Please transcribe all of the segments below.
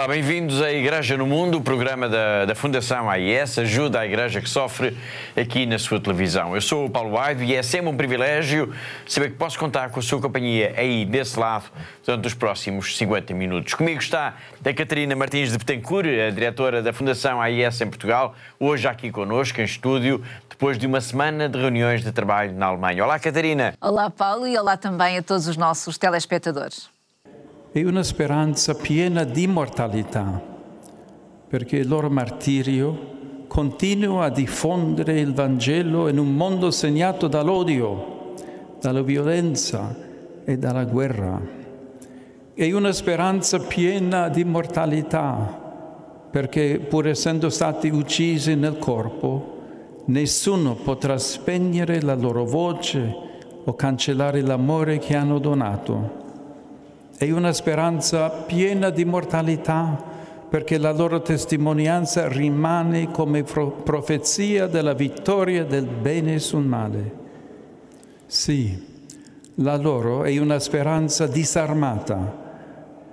Olá, bem-vindos à Igreja no Mundo, o programa da Fundação AIS, ajuda a Igreja que sofre aqui na sua televisão. Eu sou o Paulo Aido e é sempre um privilégio saber que posso contar com a sua companhia aí desse lado durante os próximos 50 minutos. Comigo está a Catarina Martins de Betancourt, a diretora da Fundação AIS em Portugal, hoje aqui connosco em estúdio, depois de uma semana de reuniões de trabalho na Alemanha. Olá, Catarina. Olá, Paulo, e olá também a todos os nossos telespetadores. È una speranza piena di immortalità, perché il loro martirio continua a diffondere il Vangelo in un mondo segnato dall'odio, dalla violenza e dalla guerra. È una speranza piena di immortalità, perché pur essendo stati uccisi nel corpo, nessuno potrà spegnere la loro voce o cancellare l'amore che hanno donato. È una speranza piena di immortalità perché la loro testimonianza rimane come profezia della vittoria del bene sul male. Sì, la loro è una speranza disarmata.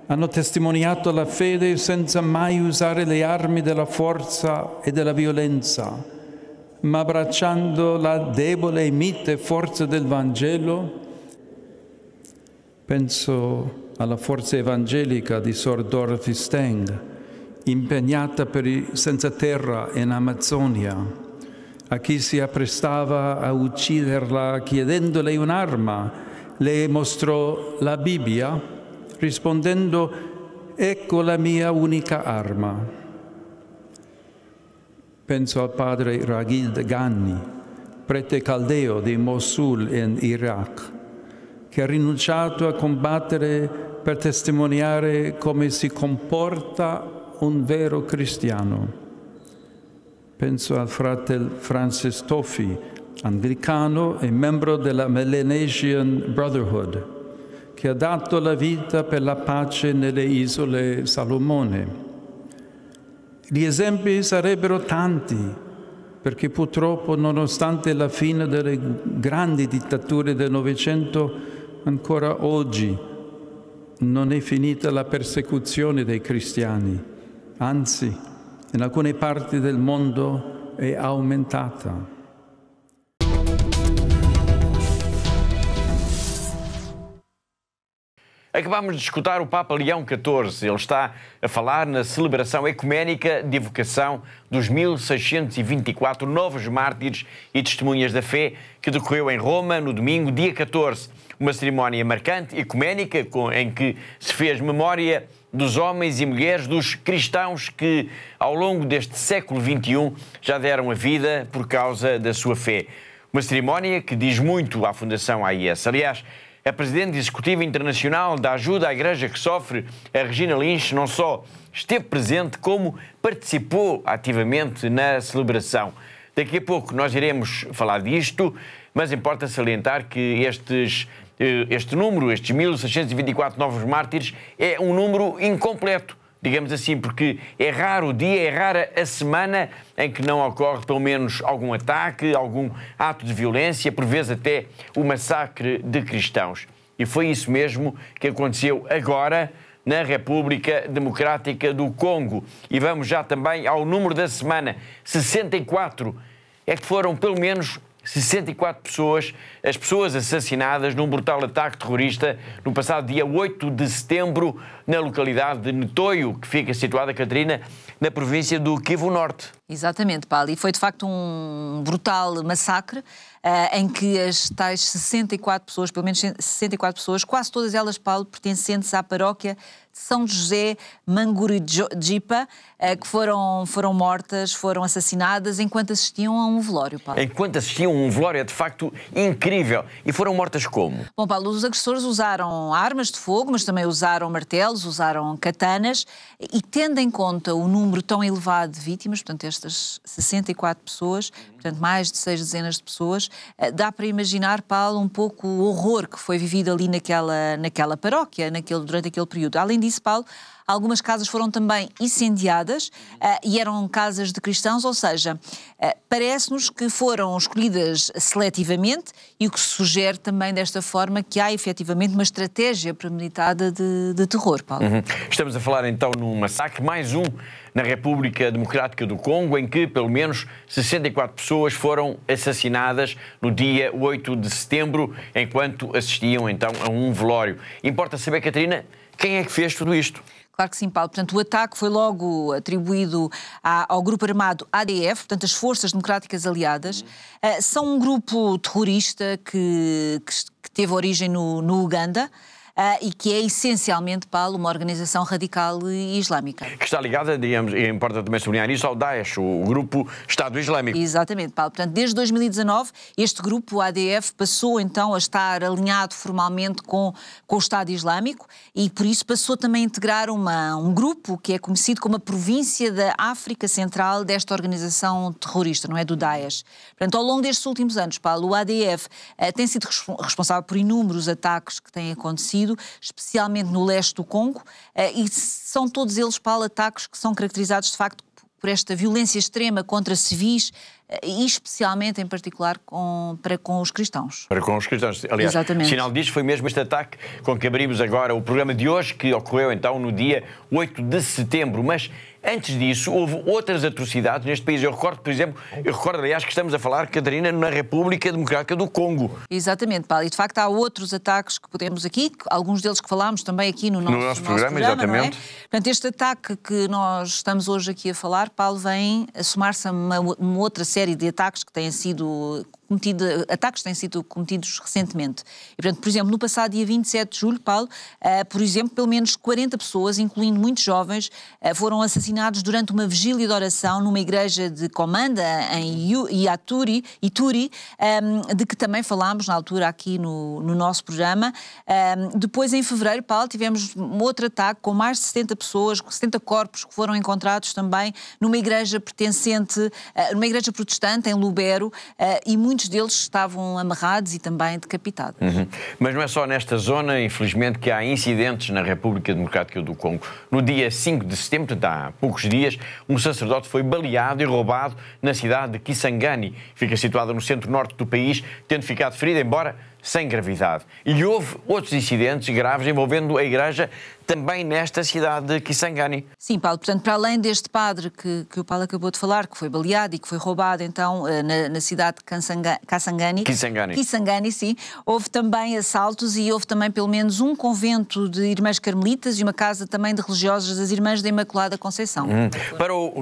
Hanno testimoniato la fede senza mai usare le armi della forza e della violenza, ma abbracciando la debole e mite forza del Vangelo. Penso alla forza evangelica di Sor Dorothy Stang, impegnata per i senza terra in Amazzonia, a chi si apprestava a ucciderla chiedendole un'arma, le mostrò la Bibbia, rispondendo: «Ecco la mia unica arma». Penso al padre Raghid Ghani, prete caldeo di Mosul in Iraq, che ha rinunciato a combattere per testimoniare come si comporta un vero cristiano. Penso al fratello Francis Toffi, anglicano e membro della Melanesian Brotherhood, che ha dato la vita per la pace nelle isole Salomone. Gli esempi sarebbero tanti, perché purtroppo, nonostante la fine delle grandi dittature del Novecento, ancora oggi non è finita la persecuzione dei cristiani, anzi, in alcune parti del mondo è aumentata. Acabámos de escutar o Papa Leão XIV. Ele está a falar na celebração ecuménica de evocação dos 1624 novos mártires e testemunhas da fé que decorreu em Roma no domingo, dia 14. Uma cerimónia marcante, ecuménica, em que se fez memória dos homens e mulheres, dos cristãos que, ao longo deste século XXI, já deram a vida por causa da sua fé. Uma cerimónia que diz muito à Fundação AIS. Aliás, a Presidente Executiva Internacional da Ajuda à Igreja que Sofre, a Regina Lynch, não só esteve presente, como participou ativamente na celebração. Daqui a pouco nós iremos falar disto, mas importa salientar que este número, estes 1624 novos mártires, é um número incompleto, digamos assim, porque é raro o dia, é rara a semana em que não ocorre pelo menos algum ataque, algum ato de violência, por vezes até o massacre de cristãos. E foi isso mesmo que aconteceu agora na República Democrática do Congo. E vamos já também ao número da semana, 64. É que foram pelo menos 64 pessoas, as pessoas assassinadas num brutal ataque terrorista no passado dia 8 de setembro na localidade de Ntoyo, que fica situada, Catarina, na província do Kivu Norte. Exatamente, Paulo, e foi de facto um brutal massacre em que as tais 64 pessoas, pelo menos 64 pessoas, quase todas elas, Paulo, pertencentes à paróquia de São José Mangurijipa, que foram mortas, foram assassinadas enquanto assistiam a um velório, Paulo. Enquanto assistiam a um velório, é de facto incrível. E foram mortas como? Bom, Paulo, os agressores usaram armas de fogo, mas também usaram martelos, usaram katanas, e tendo em conta o número tão elevado de vítimas, portanto estas 64 pessoas, portanto mais de 6 dezenas de pessoas, dá para imaginar, Paulo, um pouco o horror que foi vivido ali naquela paróquia, durante aquele período. Além disso, Paulo, Algumas casas foram também incendiadas e eram casas de cristãos, ou seja, parece-nos que foram escolhidas seletivamente e o que se sugere também desta forma que há efetivamente uma estratégia premeditada de terror, Paulo. Estamos a falar então num massacre, mais um na República Democrática do Congo, em que pelo menos 64 pessoas foram assassinadas no dia 8 de setembro, enquanto assistiam então a um velório. Importa saber, Catarina, quem é que fez tudo isto? Claro que sim, Paulo. Portanto, o ataque foi logo atribuído ao grupo armado ADF, portanto, as Forças Democráticas Aliadas. São um grupo terrorista que teve origem no Uganda. E que é essencialmente, Paulo, uma organização radical e islâmica. Que está ligada, digamos, e importa também sublinhar isso, ao Daesh, o grupo Estado Islâmico. Exatamente, Paulo. Portanto, desde 2019, este grupo, o ADF, passou então a estar alinhado formalmente com o Estado Islâmico e, por isso, passou também a integrar um grupo que é conhecido como a província da África Central desta organização terrorista, não é? Do Daesh. Portanto, ao longo destes últimos anos, Paulo, o ADF tem sido responsável por inúmeros ataques que têm acontecido, especialmente no leste do Congo, e são todos eles, Paulo, ataques que são caracterizados de facto por esta violência extrema contra civis e especialmente, em particular, para com os cristãos. Para com os cristãos. Aliás, exatamente. Sinal disto foi mesmo este ataque com que abrimos agora o programa de hoje, que ocorreu então no dia 8 de setembro. Mas antes disso, houve outras atrocidades neste país. Eu recordo, por exemplo, aliás, que estamos a falar, Catarina, na República Democrática do Congo. Exatamente, Paulo. E de facto há outros ataques que podemos aqui, alguns deles que falámos também aqui no nosso programa, exatamente. Não é? Portanto, este ataque que nós estamos hoje aqui a falar, Paulo, vem a somar-se a uma outra série de ataques que têm sido cometidos recentemente. E, portanto, por exemplo, no passado dia 27 de julho, Paulo, por exemplo, pelo menos 40 pessoas, incluindo muitos jovens, foram assassinados durante uma vigília de oração numa igreja de Comanda, em Ituri, de que também falámos na altura aqui no nosso programa. Depois, em fevereiro, Paulo, tivemos um outro ataque com mais de 70 pessoas, 70 corpos que foram encontrados também numa igreja numa igreja protestante em Lubero, e muitos deles estavam amarrados e também decapitados. Mas não é só nesta zona, infelizmente, que há incidentes na República Democrática do Congo. No dia 5 de setembro, há poucos dias, um sacerdote foi baleado e roubado na cidade de Kisangani. Fica situada no centro-norte do país, tendo ficado ferido, embora sem gravidade. E houve outros incidentes graves envolvendo a igreja também nesta cidade de Kisangani. Sim, Paulo. Portanto, para além deste padre que o Paulo acabou de falar, que foi baleado e que foi roubado, então, na cidade de Kisangani, sim, houve também assaltos e houve também pelo menos um convento de irmãs carmelitas e uma casa também de religiosas das Irmãs da Imaculada Conceição.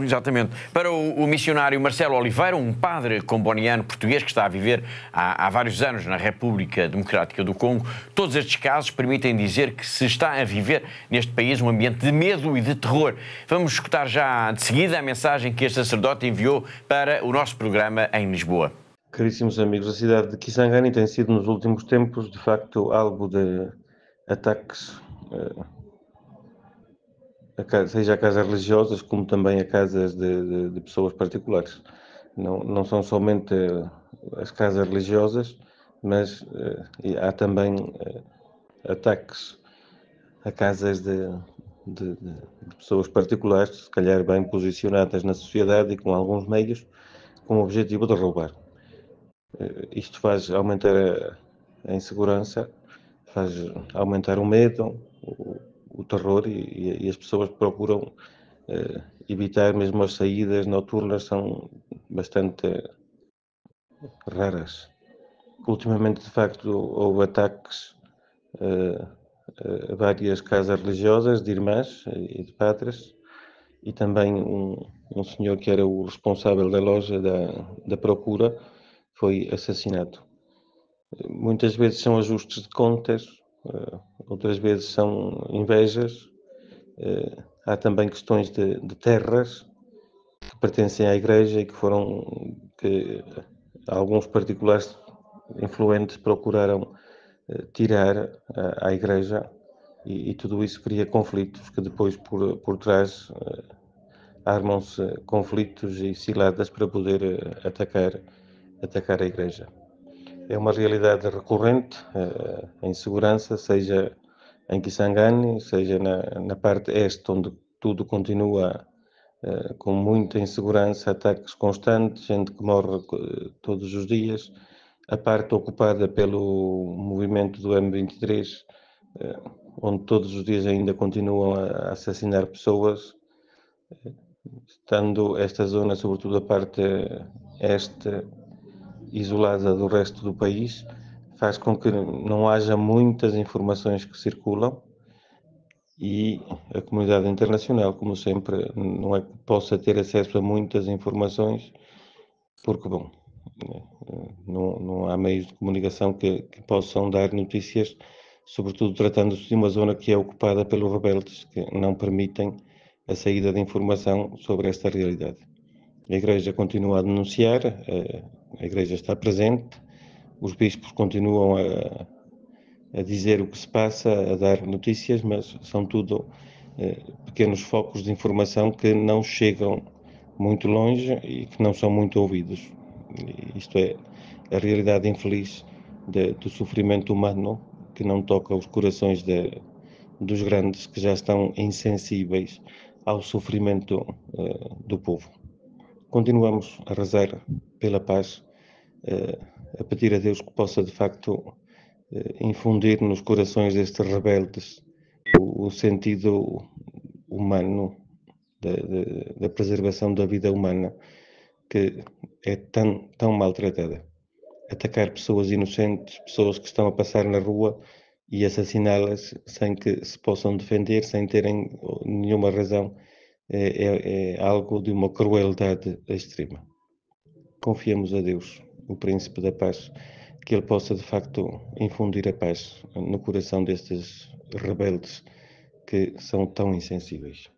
Exatamente. Para o missionário Marcelo Oliveira, um padre comboniano português que está a viver há vários anos na República Democrática do Congo, todos estes casos permitem dizer que se está a viver neste país um ambiente de medo e de terror. Vamos escutar já de seguida a mensagem que este sacerdote enviou para o nosso programa em Lisboa. Caríssimos amigos, a cidade de Kisangani tem sido nos últimos tempos, de facto, alvo de ataques, seja a casas religiosas como também a casas de pessoas particulares. Não são somente as casas religiosas, mas há também ataques a casas de pessoas particulares, se calhar bem posicionadas na sociedade e com alguns meios, com o objetivo de roubar. Isto faz aumentar a insegurança, faz aumentar o medo, o terror e as pessoas procuram evitar, mesmo as saídas noturnas são bastante raras. Ultimamente, de facto, houve ataques a várias casas religiosas de irmãs e de padres e também um senhor que era o responsável da loja da procura foi assassinado. Muitas vezes são ajustes de contas, outras vezes são invejas. Há também questões de terras que pertencem à igreja e que alguns particulares influentes procuraram tirar à igreja e tudo isso cria conflitos que depois por trás armam-se conflitos e ciladas para poder atacar a igreja. É uma realidade recorrente, a insegurança, seja em Kisangani, seja na parte este, onde tudo continua com muita insegurança, ataques constantes, gente que morre todos os dias. A parte ocupada pelo movimento do M23, onde todos os dias ainda continuam a assassinar pessoas, estando esta zona, sobretudo a parte este, isolada do resto do país, faz com que não haja muitas informações que circulam e a comunidade internacional, como sempre, não é que possa ter acesso a muitas informações, porque, bom, não há meios de comunicação que possam dar notícias, sobretudo tratando-se de uma zona que é ocupada pelos rebeldes, que não permitem a saída de informação sobre esta realidade. A Igreja continua a denunciar, a Igreja está presente, os bispos continuam a dizer o que se passa, a dar notícias, mas são tudo pequenos focos de informação que não chegam muito longe e que não são muito ouvidos. Isto é a realidade infeliz do sofrimento humano, que não toca os corações dos grandes, que já estão insensíveis ao sofrimento do povo. Continuamos a rezar pela paz, a pedir a Deus que possa de facto infundir nos corações destes rebeldes o sentido humano da preservação da vida humana, que é tão maltratada. Atacar pessoas inocentes, pessoas que estão a passar na rua e assassiná-las sem que se possam defender, sem terem nenhuma razão, é algo de uma crueldade extrema. Confiemos a Deus, o Príncipe da Paz, que Ele possa de facto infundir a paz no coração destes rebeldes que são tão insensíveis.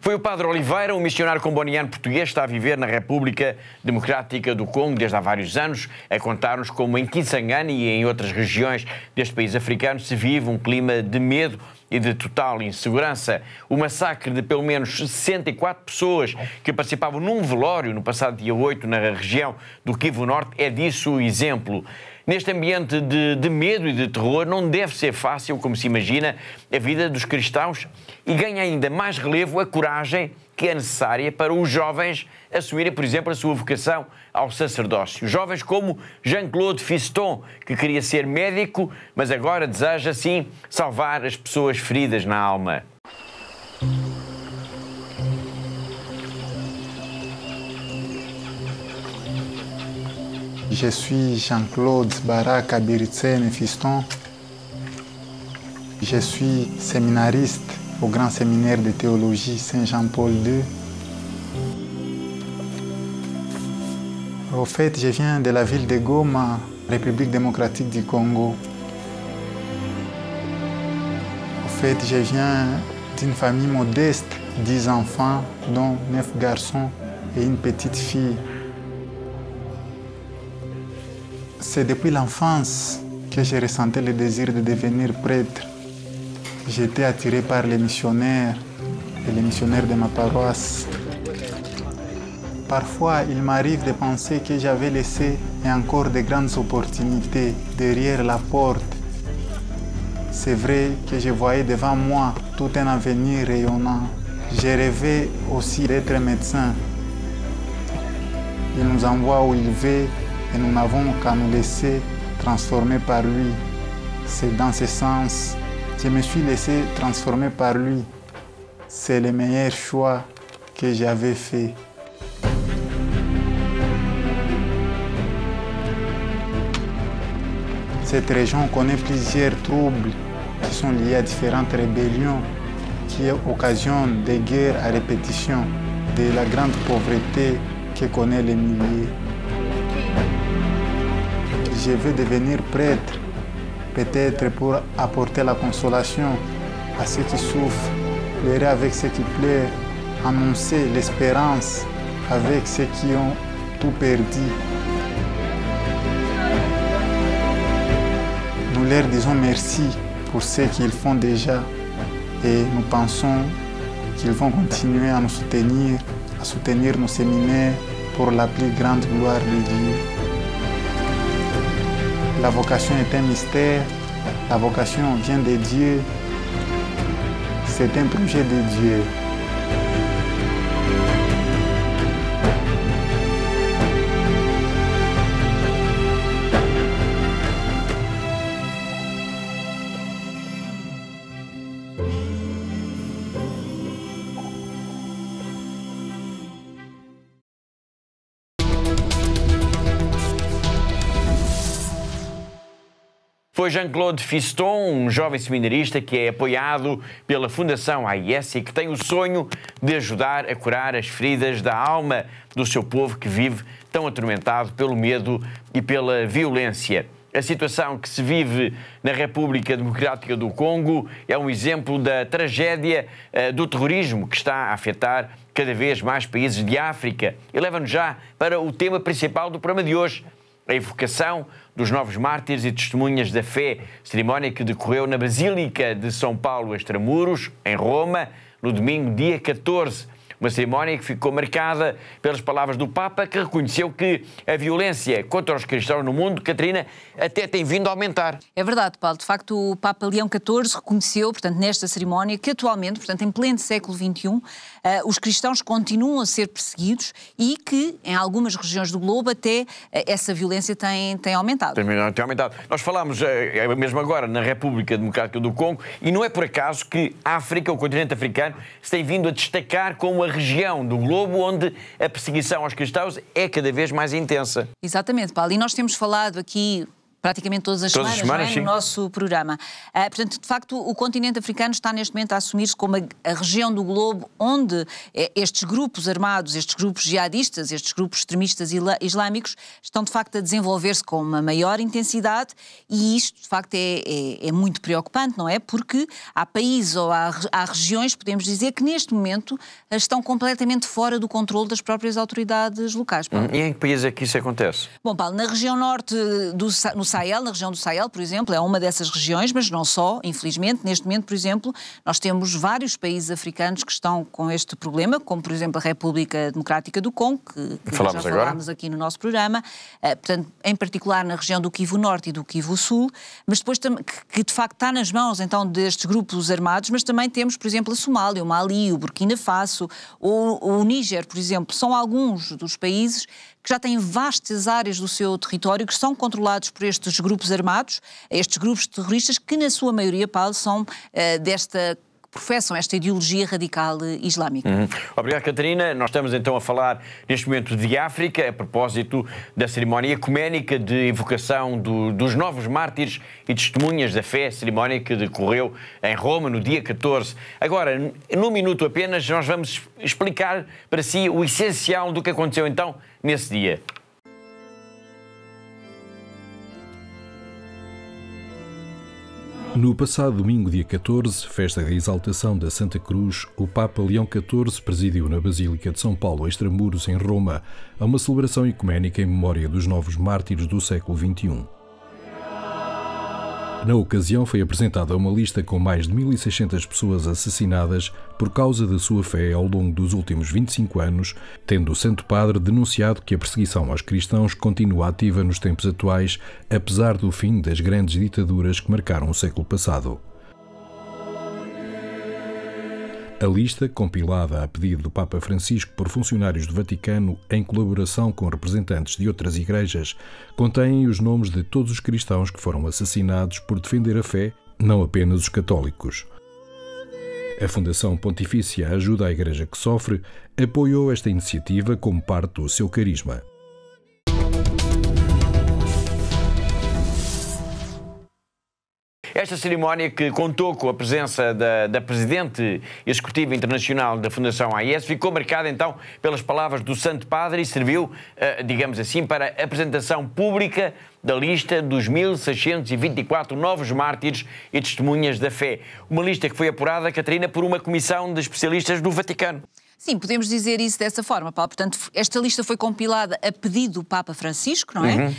Foi o Padre Oliveira, um missionário comboniano português, está a viver na República Democrática do Congo desde há vários anos, a contar-nos como em Kisangani e em outras regiões deste país africano se vive um clima de medo e de total insegurança. O massacre de pelo menos 64 pessoas que participavam num velório no passado dia 8 na região do Kivu Norte é disso o exemplo. Neste ambiente de medo e de terror, não deve ser fácil, como se imagina, a vida dos cristãos e ganha ainda mais relevo a coragem que é necessária para os jovens assumirem, por exemplo, a sua vocação ao sacerdócio. Jovens como Jean-Claude Fiston, que queria ser médico, mas agora deseja, sim, salvar as pessoas feridas na alma. Je suis Jean-Claude Baraka Biritsene Fiston. Je suis séminariste au Grand Séminaire de Théologie Saint-Jean-Paul II. Au fait, je viens de la ville de Goma, République démocratique du Congo. Au fait, je viens d'une famille modeste, 10 enfants, dont 9 garçons et une petite fille. C'est depuis l'enfance que j'ai ressenti le désir de devenir prêtre. J'étais attiré par les missionnaires et les missionnaires de ma paroisse. Parfois, il m'arrive de penser que j'avais laissé encore de grandes opportunités derrière la porte. C'est vrai que je voyais devant moi tout un avenir rayonnant. J'ai rêvé aussi d'être médecin. Il nous envoie où il veut et nous n'avons qu'à nous laisser transformer par lui. C'est dans ce sens que je me suis laissé transformer par lui. C'est le meilleur choix que j'avais fait. Cette région connaît plusieurs troubles qui sont liés à différentes rébellions qui occasionnent des guerres à répétition, de la grande pauvreté que connaît les milliers. Je veux devenir prêtre, peut-être pour apporter la consolation à ceux qui souffrent, pleurer avec ceux qui pleurent, annoncer l'espérance avec ceux qui ont tout perdu. Nous leur disons merci pour ce qu'ils font déjà et nous pensons qu'ils vont continuer à soutenir nos séminaires pour la plus grande gloire de Dieu. La vocation est un mystère, la vocation vient de Dieu, c'est un projet de Dieu. Foi Jean-Claude Fiston, um jovem seminarista que é apoiado pela Fundação AIS e que tem o sonho de ajudar a curar as feridas da alma do seu povo que vive tão atormentado pelo medo e pela violência. A situação que se vive na República Democrática do Congo é um exemplo da tragédia do terrorismo que está a afetar cada vez mais países de África e leva-nos já para o tema principal do programa de hoje, a evocação dos novos mártires e testemunhas da fé, cerimónia que decorreu na Basílica de São Paulo Extramuros, em Roma, no domingo, dia 14. Uma cerimónia que ficou marcada pelas palavras do Papa, que reconheceu que a violência contra os cristãos no mundo, Catarina, até tem vindo a aumentar. É verdade, Paulo. De facto, o Papa Leão XIV reconheceu, portanto, nesta cerimónia, que atualmente, portanto, em pleno século XXI, os cristãos continuam a ser perseguidos e que, em algumas regiões do globo, até essa violência tem aumentado. Tem aumentado. Nós falámos, mesmo agora, na República Democrática do Congo, e não é por acaso que a África, o continente africano, se tem vindo a destacar como a região do globo onde a perseguição aos cristãos é cada vez mais intensa. Exatamente, Paulo. E nós temos falado aqui praticamente todas as semanas, no nosso programa. Portanto, de facto, o continente africano está neste momento a assumir-se como a região do globo onde estes grupos armados, estes grupos jihadistas, estes grupos extremistas islâmicos estão, de facto, a desenvolver-se com uma maior intensidade e isto, de facto, é muito preocupante, não é? Porque há países ou há regiões, podemos dizer, que neste momento estão completamente fora do controle das próprias autoridades locais. Paulo. E em que países é que isso acontece? Bom, Paulo, na região norte no Sahel, na região do Sahel, por exemplo, é uma dessas regiões, mas não só, infelizmente. Neste momento, por exemplo, nós temos vários países africanos que estão com este problema, como, por exemplo, a República Democrática do Congo, que já falámos aqui no nosso programa, portanto, em particular na região do Kivu Norte e do Kivu Sul, mas depois que de facto está nas mãos, então, destes grupos armados, mas também temos, por exemplo, a Somália, o Mali, o Burkina Faso, o Níger, por exemplo, são alguns dos países que já têm vastas áreas do seu território que são controlados por estes grupos armados, estes grupos terroristas que, na sua maioria, Paulo, são professam esta ideologia radical islâmica. Obrigado, Catarina. Nós estamos então a falar neste momento de África, a propósito da cerimónia ecuménica de evocação dos novos mártires e testemunhas da fé, cerimónia que decorreu em Roma no dia 14. Agora, num minuto apenas, nós vamos explicar para si o essencial do que aconteceu então nesse dia. No passado domingo, dia 14, festa de exaltação da Santa Cruz, o Papa Leão XIV presidiu na Basílica de São Paulo Extramuros, em Roma, a uma celebração ecuménica em memória dos novos mártires do século XXI. Na ocasião, foi apresentada uma lista com mais de 1.600 pessoas assassinadas por causa da sua fé ao longo dos últimos 25 anos, tendo o Santo Padre denunciado que a perseguição aos cristãos continua ativa nos tempos atuais, apesar do fim das grandes ditaduras que marcaram o século passado. A lista, compilada a pedido do Papa Francisco por funcionários do Vaticano em colaboração com representantes de outras igrejas, contém os nomes de todos os cristãos que foram assassinados por defender a fé, não apenas os católicos. A Fundação Pontifícia Ajuda à Igreja que Sofre apoiou esta iniciativa como parte do seu carisma. Esta cerimónia, que contou com a presença da Presidente Executiva Internacional da Fundação AIS, ficou marcada então pelas palavras do Santo Padre e serviu, digamos assim, para a apresentação pública da lista dos 1.624 novos mártires e testemunhas da fé. Uma lista que foi apurada, Catarina, por uma comissão de especialistas do Vaticano. Sim, podemos dizer isso dessa forma, Paulo. Portanto, esta lista foi compilada a pedido do Papa Francisco, não é?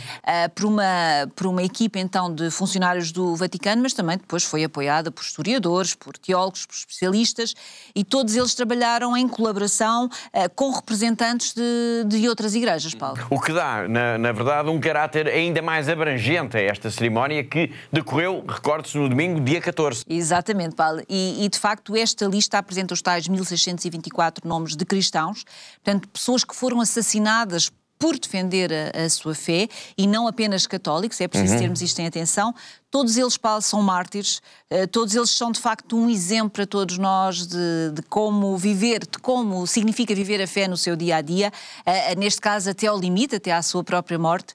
Por uma equipa, então, de funcionários do Vaticano, mas também depois foi apoiada por historiadores, por teólogos, por especialistas, e todos eles trabalharam em colaboração com representantes de outras igrejas, Paulo. O que dá, na verdade, um caráter ainda mais abrangente a esta cerimónia que decorreu, recorde-se, no domingo, dia 14. Exatamente, Paulo. E de facto, esta lista apresenta os tais 1624 nomes de cristãos, portanto, pessoas que foram assassinadas por defender a sua fé, e não apenas católicos, é preciso termos isto em atenção. Todos eles, Paulo, são mártires, todos eles são de facto um exemplo para todos nós de como viver, de como significa viver a fé no seu dia-a-dia, neste caso até ao limite, até à sua própria morte.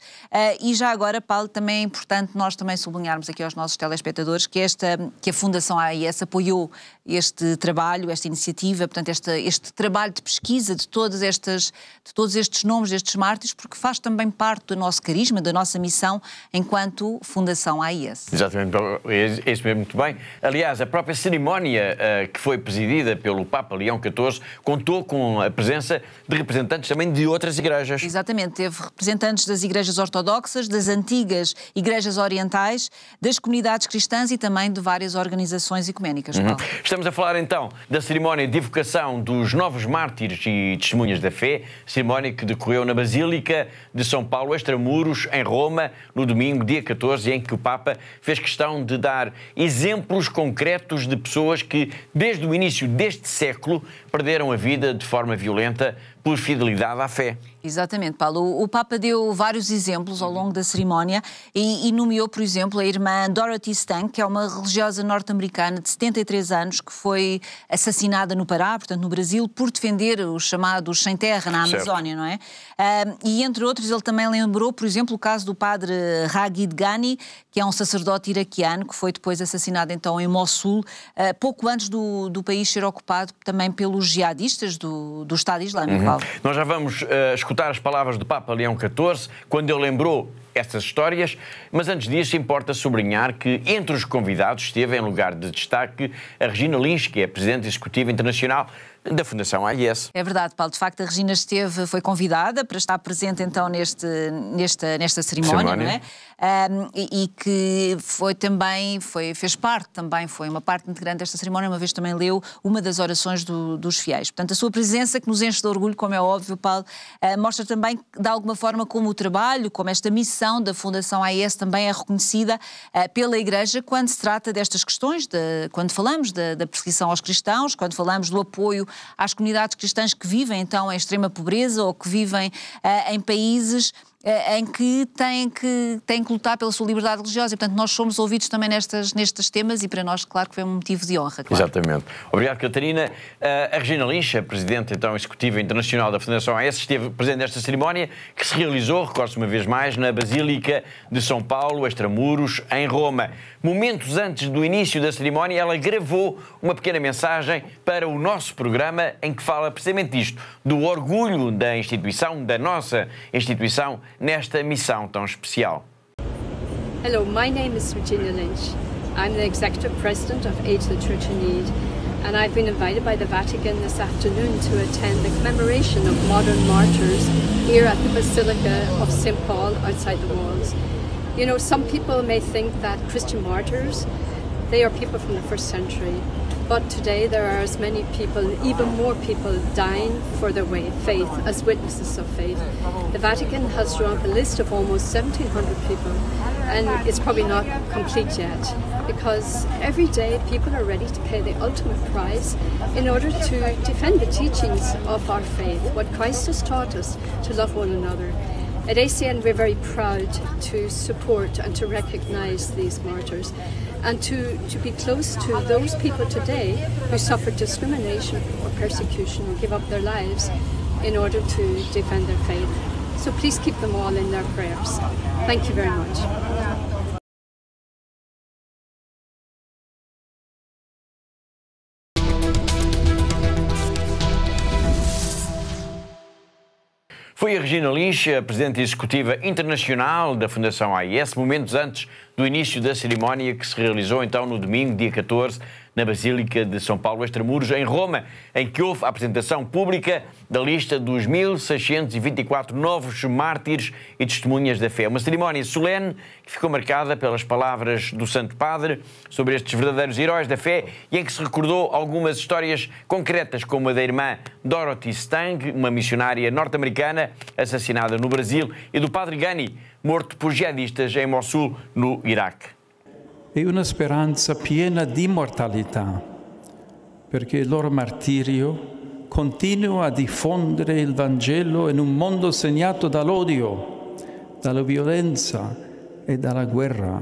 E já agora, Paulo, também é importante nós também sublinharmos aqui aos nossos telespectadores que a Fundação AIS apoiou este trabalho, esta iniciativa, portanto este trabalho de pesquisa de todos estes nomes destes mártires, porque faz também parte do nosso carisma, da nossa missão enquanto Fundação AIS. Exatamente, é isso mesmo, muito bem. Aliás, a própria cerimónia que foi presidida pelo Papa Leão XIV contou com a presença de representantes também de outras igrejas. Exatamente, teve representantes das igrejas ortodoxas, das antigas igrejas orientais, das comunidades cristãs e também de várias organizações ecuménicas. Estamos a falar então da cerimónia de evocação dos novos mártires e testemunhas da fé, cerimónia que decorreu na Basílica de São Paulo, Extramuros, em Roma, no domingo, dia 14, em que o Papa fez questão de dar exemplos concretos de pessoas que, desde o início deste século, perderam a vida de forma violenta por fidelidade à fé. Exatamente, Paulo. O Papa deu vários exemplos ao longo da cerimónia e nomeou, por exemplo, a irmã Dorothy Stank, que é uma religiosa norte-americana de 73 anos que foi assassinada no Pará, portanto no Brasil, por defender os chamados sem terra na Amazónia, não é? E entre outros ele também lembrou, por exemplo, o caso do padre Ragid Ghani, que é um sacerdote iraquiano que foi depois assassinado então em Mossul, pouco antes do país ser ocupado também pelos jihadistas do Estado Islâmico. Nós já vamos escutar as palavras do Papa Leão XIV, quando ele lembrou estas histórias, mas antes disso importa sublinhar que entre os convidados esteve, em lugar de destaque, a Regina Lins, que é Presidente Executiva Internacional da Fundação AIS. É verdade, Paulo. De facto, a Regina foi convidada para estar presente então nesta cerimónia, não é? E que fez parte também, foi uma parte integrante desta cerimónia, uma vez também leu uma das orações dos fiéis. Portanto, a sua presença, que nos enche de orgulho, como é óbvio, Paulo, mostra também, de alguma forma, como o trabalho, como esta missão da Fundação AIS também é reconhecida pela Igreja quando se trata destas questões, quando falamos da perseguição aos cristãos, quando falamos do apoio às comunidades cristãs que vivem então em extrema pobreza ou que vivem em países em que têm que lutar pela sua liberdade religiosa. E, portanto, nós somos ouvidos também nestes temas e para nós, claro, que foi um motivo de honra. Claro. Exatamente. Obrigado, Catarina. A Regina Lins, a Presidente então, Executiva Internacional da Fundação AIS, esteve presente nesta cerimónia que se realizou, recordo-se uma vez mais, na Basílica de São Paulo, Extramuros, em Roma. Momentos antes do início da cerimónia, ela gravou uma pequena mensagem para o nosso programa em que fala precisamente disto, do orgulho da instituição, da nossa instituição, nesta missão tão especial. Hello, my name is Regina Lynch. I'm the Executive President of Aid to the Church in Need, and I've been invited by the Vatican this afternoon to attend the commemoration of modern martyrs here at the Basilica of St. Paul outside the walls. You know, some people may think that Christian martyrs, they are people from the first century. But today there are as many people, even more people, dying for their faith, as witnesses of faith. The Vatican has drawn up a list of almost 1,700 people, and it's probably not complete yet, because every day people are ready to pay the ultimate price in order to defend the teachings of our faith, what Christ has taught us, to love one another. At ACN we're very proud to support and to recognise these martyrs, and to be close to those people today who suffer discrimination or persecution and give up their lives in order to defend their faith. So please keep them all in their prayers. Thank you very much. Foi a Regina Lynch, a Presidente Executiva Internacional da Fundação AIS, momentos antes do início da cerimónia que se realizou então no domingo, dia 14, na Basílica de São Paulo Extramuros, em Roma, em que houve a apresentação pública da lista dos 1.624 novos mártires e testemunhas da fé. Uma cerimónia solene que ficou marcada pelas palavras do Santo Padre sobre estes verdadeiros heróis da fé e em que se recordou algumas histórias concretas, como a da irmã Dorothy Stang, uma missionária norte-americana assassinada no Brasil, e do padre Ghani, morto por jihadistas em Mossul, no Iraque. E una speranza piena di immortalità, perché il loro martirio continua a diffondere il Vangelo in un mondo segnato dall'odio, dalla violenza e dalla guerra.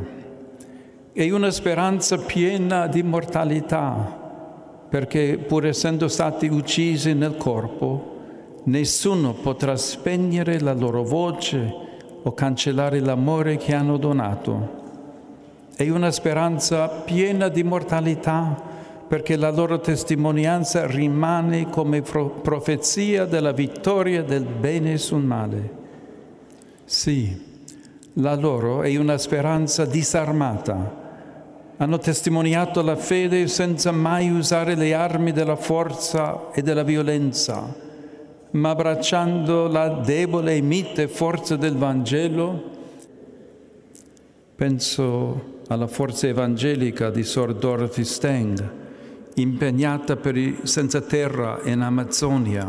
E una speranza piena di immortalità, perché pur essendo stati uccisi nel corpo, nessuno potrà spegnere la loro voce o cancellare l'amore che hanno donato. E una speranza piena di immortalità, perché la loro testimonianza rimane come profezia della vittoria del bene sul male. Sì, la loro è una speranza disarmata. Hanno testimoniato la fede senza mai usare le armi della forza e della violenza, ma abbracciando la debole e mite forza del Vangelo. Penso alla forza evangelica di Sor Dorothy Stang, impegnata per i senza terra in Amazzonia,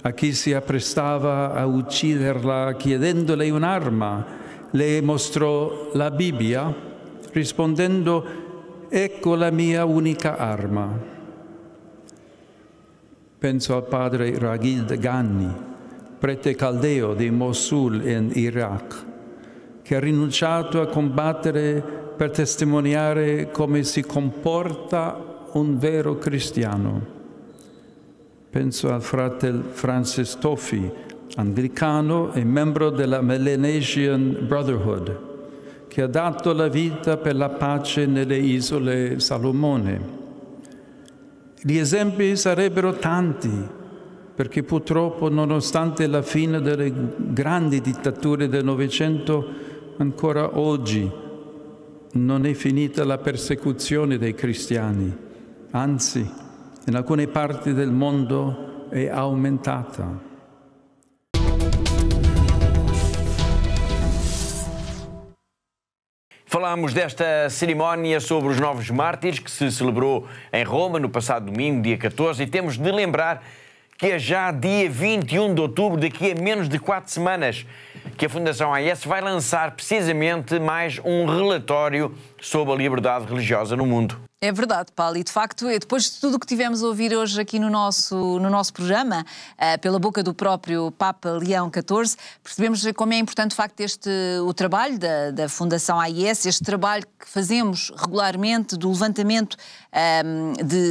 a chi si apprestava a ucciderla chiedendole un'arma, le mostrò la Bibbia, rispondendo: ecco la mia unica arma. Penso al padre Raghid Ghani, prete caldeo di Mosul in Iraq, che ha rinunciato a combattere per testimoniare come si comporta un vero cristiano. Penso al fratello Francis Toffi, anglicano e membro della Melanesian Brotherhood, che ha dato la vita per la pace nelle isole Salomone. Gli esempi sarebbero tanti, perché purtroppo, nonostante la fine delle grandi dittature del Novecento, ancora oggi non è finita la persecuzione dei cristiani, anzi, in alcune parti del mondo è aumentata. Falámos desta cerimónia sobre os novos mártires que se celebrou em Roma no passado domingo, dia 14, e temos de lembrar que é já dia 21 de outubro, daqui a menos de 4 semanas, que a Fundação AIS vai lançar precisamente mais um relatório sobre a liberdade religiosa no mundo. É verdade, Paulo, e de facto, depois de tudo o que tivemos a ouvir hoje aqui no nosso programa, pela boca do próprio Papa Leão XIV, percebemos como é importante de facto o trabalho da Fundação AIS, este trabalho que fazemos regularmente do levantamento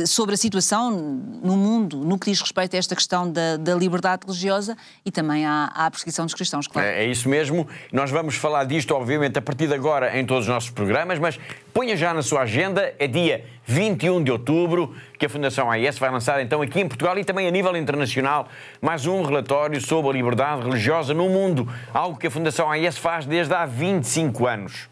sobre a situação no mundo, no que diz respeito a esta questão da liberdade religiosa e também à perseguição dos cristãos, claro. É isso mesmo, nós vamos falar disto obviamente a partir de agora em todos os nossos programas, mas ponha já na sua agenda, é dia 21 de outubro, que a Fundação AIS vai lançar então aqui em Portugal e também a nível internacional mais um relatório sobre a liberdade religiosa no mundo, algo que a Fundação AIS faz desde há 25 anos.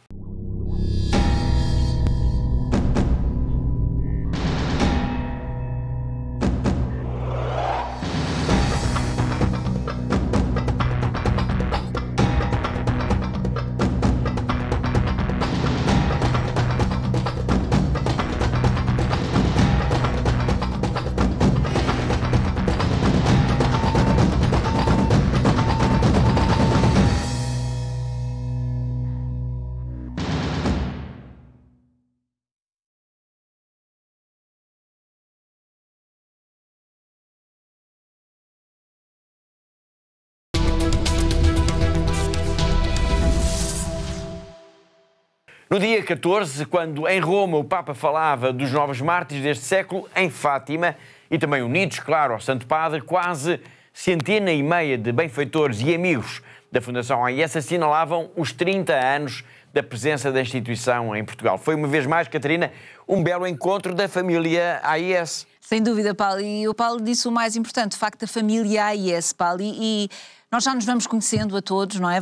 No dia 14, quando em Roma o Papa falava dos novos mártires deste século, em Fátima, e também unidos, claro, ao Santo Padre, quase 150 de benfeitores e amigos da Fundação AIS assinalavam os 30 anos da presença da instituição em Portugal. Foi uma vez mais, Catarina, um belo encontro da família AIS. Sem dúvida, Paulo. E o Paulo disse o mais importante, de facto, a família AIS, Paulo. E nós já nos vamos conhecendo a todos, não é?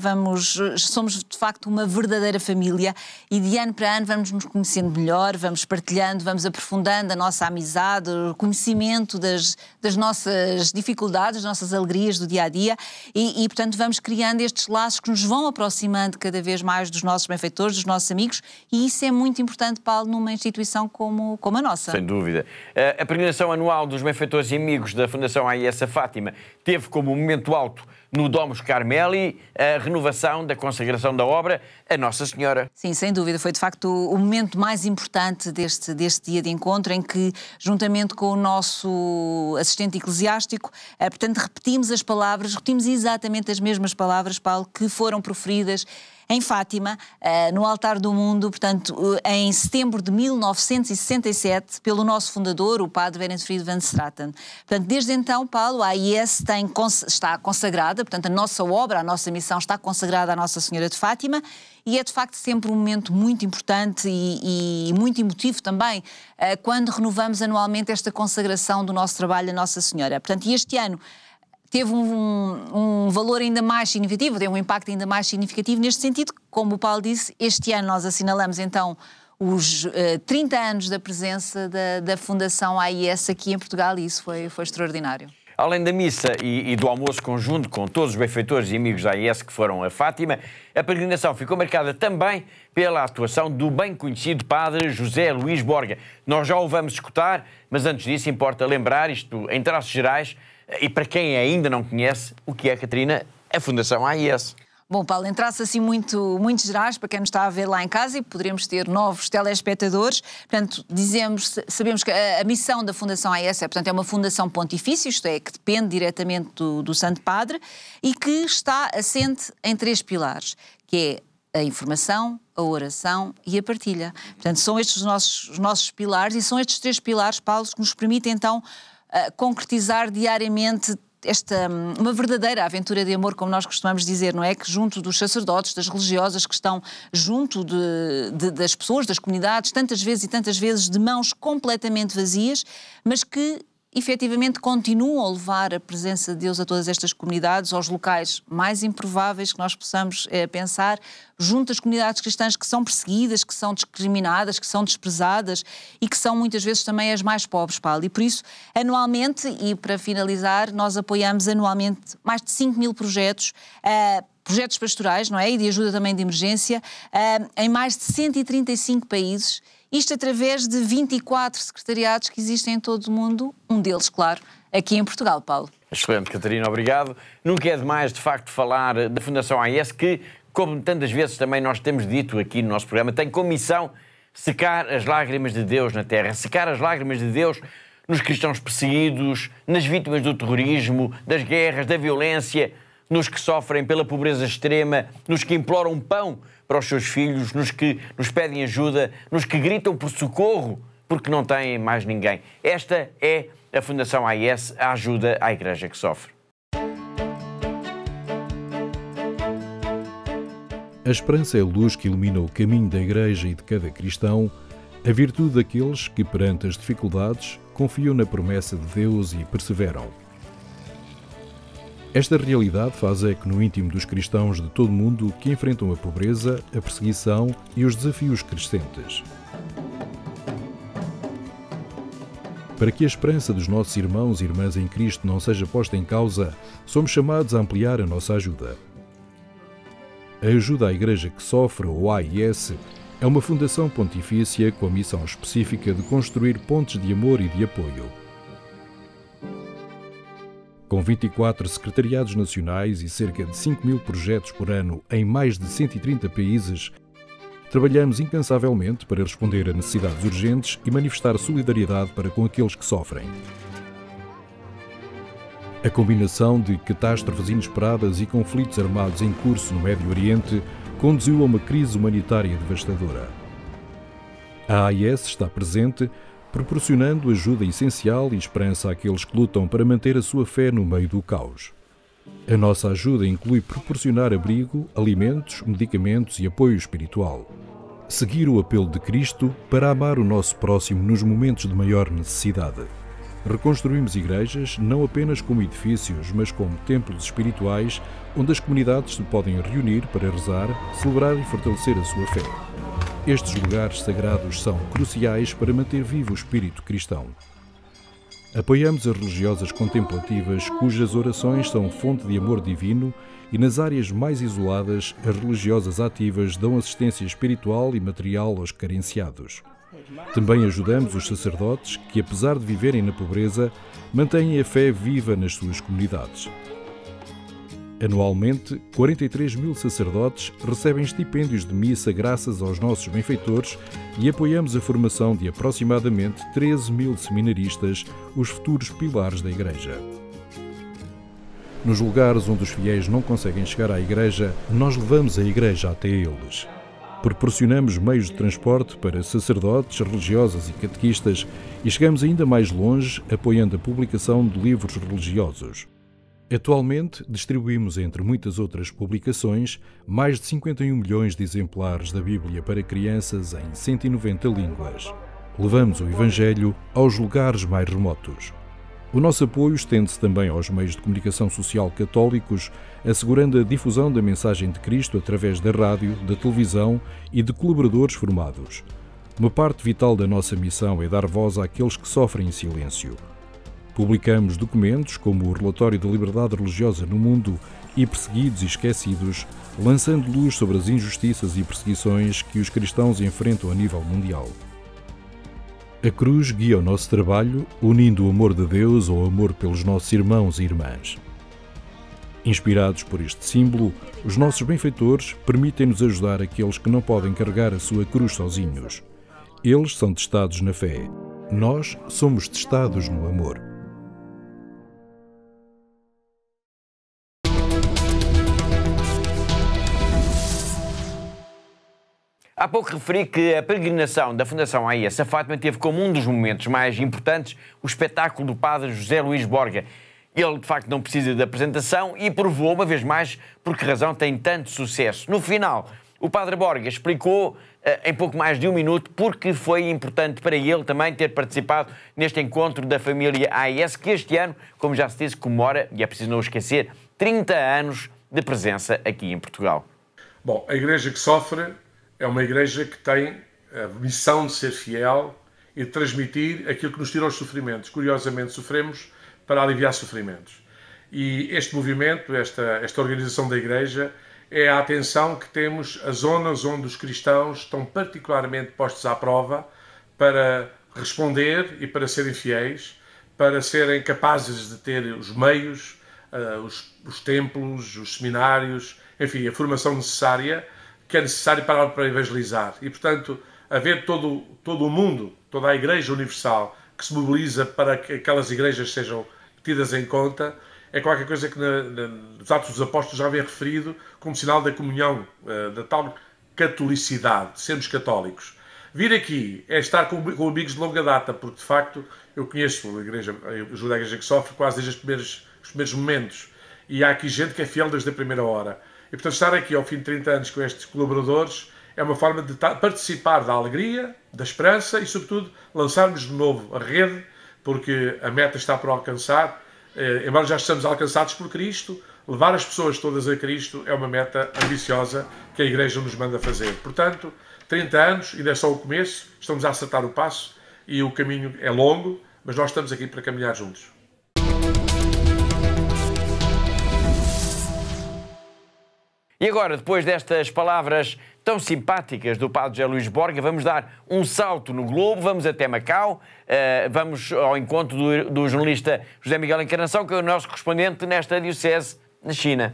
Somos de facto uma verdadeira família e de ano para ano vamos nos conhecendo melhor, vamos partilhando, vamos aprofundando a nossa amizade, o conhecimento das nossas dificuldades, das nossas alegrias do dia-a-dia e, portanto, vamos criando estes laços que nos vão aproximando cada vez mais dos nossos benfeitores, dos nossos amigos, e isso é muito importante, Paulo, numa instituição como a nossa. Sem dúvida. A peregrinação anual dos benfeitores e amigos da Fundação AIS a Fátima teve como momento alto no Domus Carmeli a renovação da consagração da obra a Nossa Senhora. Sim, sem dúvida. Foi de facto o momento mais importante deste dia de encontro, em que, juntamente com o nosso assistente eclesiástico, portanto, repetimos exatamente as mesmas palavras, Paulo, que foram proferidas em Fátima, no Altar do Mundo, portanto, em setembro de 1967, pelo nosso fundador, o padre Berend van Straten. Portanto, desde então, Paulo, a AIS está consagrada, portanto, a nossa obra, a nossa missão está consagrada à Nossa Senhora de Fátima, e é de facto sempre um momento muito importante e muito emotivo também, quando renovamos anualmente esta consagração do nosso trabalho à Nossa Senhora. Portanto, e este ano teve um valor ainda mais significativo, teve um impacto ainda mais significativo neste sentido. Como o Paulo disse, este ano nós assinalamos então os 30 anos da presença da Fundação AIS aqui em Portugal, e isso foi extraordinário. Além da missa e do almoço conjunto com todos os benfeitores e amigos da AIS que foram a Fátima, a peregrinação ficou marcada também pela atuação do bem conhecido padre José Luís Borga. Nós já o vamos escutar, mas antes disso importa lembrar, isto em traços gerais, e para quem ainda não conhece, o que é, Catarina, a Fundação AIS. Bom, Paulo, entrasse assim muito gerais para quem nos está a ver lá em casa, e poderemos ter novos telespectadores. Portanto, sabemos que a missão da Fundação AIS é uma fundação pontifícia, isto é, que depende diretamente do Santo Padre, e que está assente em 3 pilares, que é a informação, a oração e a partilha. Portanto, são estes os nossos pilares, e são estes 3 pilares, Paulo, que nos permitem então concretizar diariamente uma verdadeira aventura de amor, como nós costumamos dizer, não é? Que junto dos sacerdotes, das religiosas que estão junto das pessoas, das comunidades, tantas vezes de mãos completamente vazias, mas que efetivamente continuam a levar a presença de Deus a todas estas comunidades, aos locais mais improváveis que nós possamos pensar, junto às comunidades cristãs que são perseguidas, que são discriminadas, que são desprezadas e que são muitas vezes também as mais pobres, Paulo. E por isso, anualmente, e para finalizar, nós apoiamos anualmente mais de 5.000 projetos, projetos pastorais, não é? E de ajuda também de emergência, em mais de 135 países, isto através de 24 secretariados que existem em todo o mundo, um deles, claro, aqui em Portugal, Paulo. Excelente, Catarina, obrigado. Nunca é demais, de facto, falar da Fundação AIS, que, como tantas vezes também nós temos dito aqui no nosso programa, tem como missão secar as lágrimas de Deus na terra, secar as lágrimas de Deus nos cristãos perseguidos, nas vítimas do terrorismo, das guerras, da violência, nos que sofrem pela pobreza extrema, nos que imploram pão para os seus filhos, nos que nos pedem ajuda, nos que gritam por socorro porque não têm mais ninguém. Esta é a Fundação AIS, a ajuda à Igreja que sofre. A esperança é a luz que ilumina o caminho da Igreja e de cada cristão, a virtude daqueles que, perante as dificuldades, confiam na promessa de Deus e perseveram. Esta realidade faz eco no íntimo dos cristãos de todo o mundo que enfrentam a pobreza, a perseguição e os desafios crescentes. Para que a esperança dos nossos irmãos e irmãs em Cristo não seja posta em causa, somos chamados a ampliar a nossa ajuda. A ajuda à Igreja que sofre, ou AIS, é uma fundação pontifícia com a missão específica de construir pontes de amor e de apoio. Com 24 secretariados nacionais e cerca de 5.000 projetos por ano em mais de 130 países, trabalhamos incansavelmente para responder a necessidades urgentes e manifestar solidariedade para com aqueles que sofrem. A combinação de catástrofes inesperadas e conflitos armados em curso no Médio Oriente conduziu a uma crise humanitária devastadora. A AIS está presente, proporcionando ajuda essencial e esperança àqueles que lutam para manter a sua fé no meio do caos. A nossa ajuda inclui proporcionar abrigo, alimentos, medicamentos e apoio espiritual. Seguir o apelo de Cristo para amar o nosso próximo nos momentos de maior necessidade. Reconstruímos igrejas não apenas como edifícios, mas como templos espirituais onde as comunidades se podem reunir para rezar, celebrar e fortalecer a sua fé. Estes lugares sagrados são cruciais para manter vivo o espírito cristão. Apoiamos as religiosas contemplativas cujas orações são fonte de amor divino e nas áreas mais isoladas as religiosas ativas dão assistência espiritual e material aos carenciados. Também ajudamos os sacerdotes que, apesar de viverem na pobreza, mantêm a fé viva nas suas comunidades. Anualmente, 43 mil sacerdotes recebem estipêndios de missa graças aos nossos benfeitores e apoiamos a formação de aproximadamente 13 mil seminaristas, os futuros pilares da Igreja. Nos lugares onde os fiéis não conseguem chegar à Igreja, nós levamos a Igreja até eles. Proporcionamos meios de transporte para sacerdotes, religiosas e catequistas e chegamos ainda mais longe apoiando a publicação de livros religiosos. Atualmente, distribuímos, entre muitas outras publicações, mais de 51 milhões de exemplares da Bíblia para crianças em 190 línguas. Levamos o Evangelho aos lugares mais remotos. O nosso apoio estende-se também aos meios de comunicação social católicos, assegurando a difusão da mensagem de Cristo através da rádio, da televisão e de colaboradores formados. Uma parte vital da nossa missão é dar voz àqueles que sofrem em silêncio. Publicamos documentos como o Relatório da Liberdade Religiosa no Mundo e Perseguidos e Esquecidos, lançando luz sobre as injustiças e perseguições que os cristãos enfrentam a nível mundial. A cruz guia o nosso trabalho, unindo o amor de Deus ao amor pelos nossos irmãos e irmãs. Inspirados por este símbolo, os nossos benfeitores permitem-nos ajudar aqueles que não podem carregar a sua cruz sozinhos. Eles são testados na fé. Nós somos testados no amor. Há pouco referi que a peregrinação da Fundação AIS a Fátima teve como um dos momentos mais importantes o espetáculo do padre José Luís Borga. Ele, de facto, não precisa de apresentação e provou, uma vez mais, por que razão tem tanto sucesso. No final, o padre Borga explicou, em pouco mais de um minuto, porque foi importante para ele também ter participado neste encontro da família AIS, que este ano, como já se disse, comemora, e é preciso não esquecer, 30 anos de presença aqui em Portugal. Bom, a Igreja que Sofre é uma igreja que tem a missão de ser fiel e de transmitir aquilo que nos tira os sofrimentos. Curiosamente, sofremos para aliviar sofrimentos. E este movimento, esta organização da igreja, é a atenção que temos às zonas onde os cristãos estão particularmente postos à prova para responder e para serem fiéis, para serem capazes de ter os meios, os templos, os seminários, enfim, a formação necessária, que é necessário para evangelizar. E, portanto, haver todo o mundo, toda a Igreja Universal, que se mobiliza para que aquelas igrejas sejam tidas em conta, é qualquer coisa que nos Atos dos Apóstolos já havia referido como sinal da comunhão, da tal catolicidade, de sermos católicos. Vir aqui é estar com amigos de longa data, porque, de facto, eu conheço a ajuda à Igreja que Sofre quase desde os primeiros momentos. E há aqui gente que é fiel desde a primeira hora. E, portanto, estar aqui ao fim de 30 anos com estes colaboradores é uma forma de participar da alegria, da esperança e, sobretudo, lançarmos de novo a rede, porque a meta está por alcançar. Embora já estejamos alcançados por Cristo, levar as pessoas todas a Cristo é uma meta ambiciosa que a Igreja nos manda fazer. Portanto, 30 anos, ainda é só o começo, estamos a acertar o passo e o caminho é longo, mas nós estamos aqui para caminhar juntos. E agora, depois destas palavras tão simpáticas do padre José Luís Borga, vamos dar um salto no globo, vamos até Macau, vamos ao encontro do jornalista José Miguel Encarnação, que é o nosso correspondente nesta diocese na China.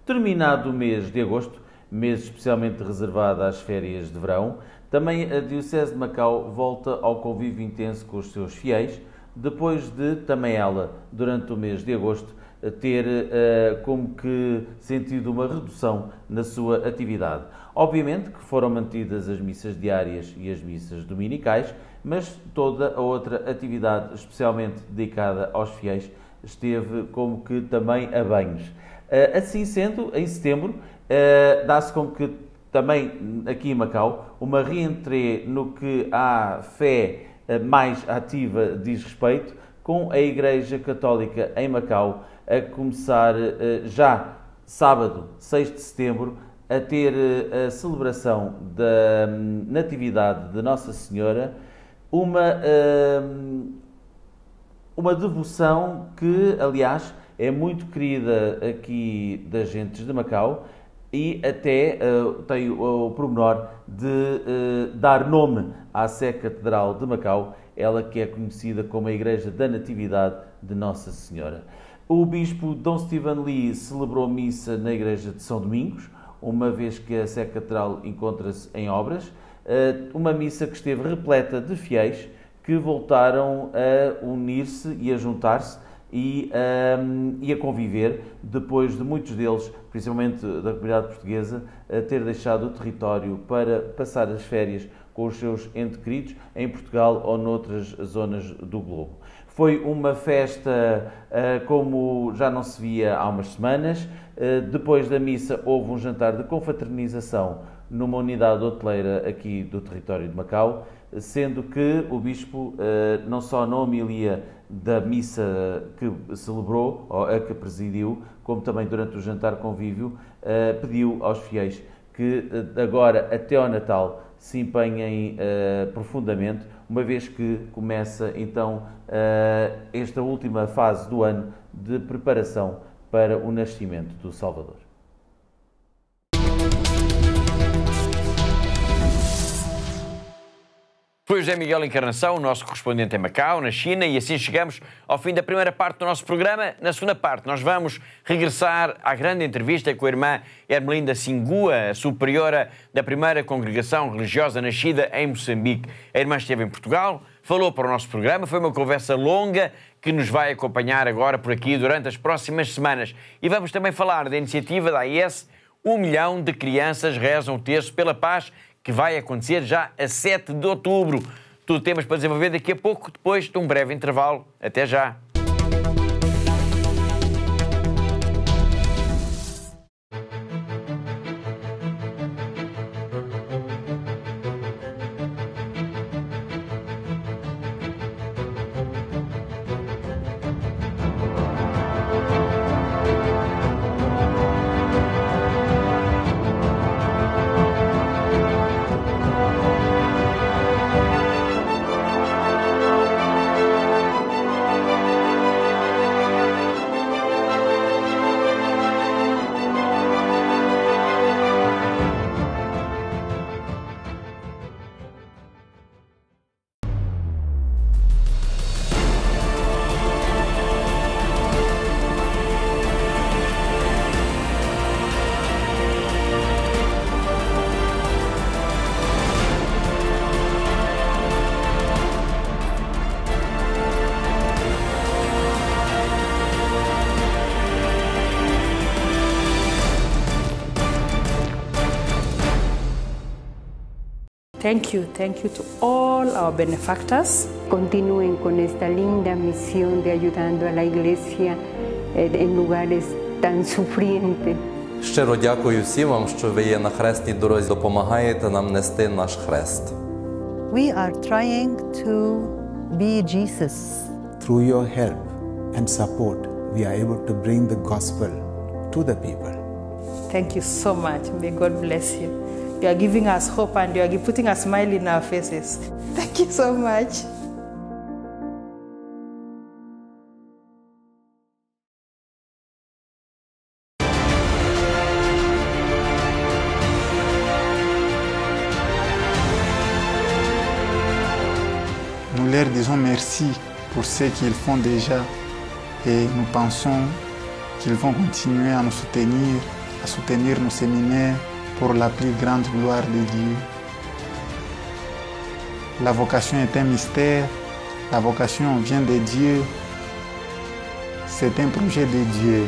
Terminado o mês de agosto, mês especialmente reservado às férias de verão, também a diocese de Macau volta ao convívio intenso com os seus fiéis, depois de também ela, durante o mês de agosto, ter como que sentido uma redução na sua atividade. Obviamente que foram mantidas as missas diárias e as missas dominicais, mas toda a outra atividade, especialmente dedicada aos fiéis, esteve como que também a banhos. Assim sendo, em setembro, dá-se como que também aqui em Macau uma reentrée no que à fé mais ativa diz respeito, com a Igreja Católica em Macau a começar já sábado, 6 de setembro, a ter a celebração da Natividade de Nossa Senhora, uma devoção que, aliás, é muito querida aqui das gentes de Macau e até tem o pormenor de dar nome à Sé Catedral de Macau, ela que é conhecida como a Igreja da Natividade de Nossa Senhora. O bispo Dom Stephen Lee celebrou missa na Igreja de São Domingos, uma vez que a Sé Catedral encontra-se em obras, uma missa que esteve repleta de fiéis que voltaram a unir-se e a juntar-se e a conviver, depois de muitos deles, principalmente da comunidade portuguesa, a ter deixado o território para passar as férias com os seus entes queridos em Portugal ou noutras zonas do globo. Foi uma festa como já não se via há umas semanas. Depois da missa houve um jantar de confraternização numa unidade hoteleira aqui do território de Macau, sendo que o bispo, não só na homilia da missa que celebrou, ou a que presidiu, como também durante o jantar convívio, pediu aos fiéis que agora, até ao Natal, se empenhem profundamente, uma vez que começa então esta última fase do ano de preparação para o nascimento do Salvador. Foi José Miguel Encarnação, o nosso correspondente em Macau, na China, e assim chegamos ao fim da primeira parte do nosso programa. Na segunda parte, nós vamos regressar à grande entrevista com a irmã Hermelinda Singua, superiora da primeira congregação religiosa nascida em Moçambique. A irmã esteve em Portugal, falou para o nosso programa, foi uma conversa longa que nos vai acompanhar agora por aqui durante as próximas semanas. E vamos também falar da iniciativa da AIS, 1 milhão de crianças rezam o terço pela paz, que vai acontecer já a 7 de outubro. Tudo temos para desenvolver daqui a pouco, depois de um breve intervalo. Até já! Thank you to all our benefactors. Continúen con esta linda misión de ayudando a la Iglesia en lugares tan sufrientes. Щиро дякую всім вам, що ви є на хресній дорозі, допомагаєте нам нести наш хрест. We are trying to be Jesus. Through your help and support, we are able to bring the gospel to the people. Thank you so much. May God bless you. You are giving us hope and you are putting a smile in our faces. Thank you so much. Nous leur disons merci pour ce qu'ils font déjà et nous pensons qu'ils vont continuer à nous soutenir, à soutenir nos séminaires pour la plus grande gloire de Dieu. La vocation est un mystère, la vocation vient de Dieu, c'est un projet de Dieu.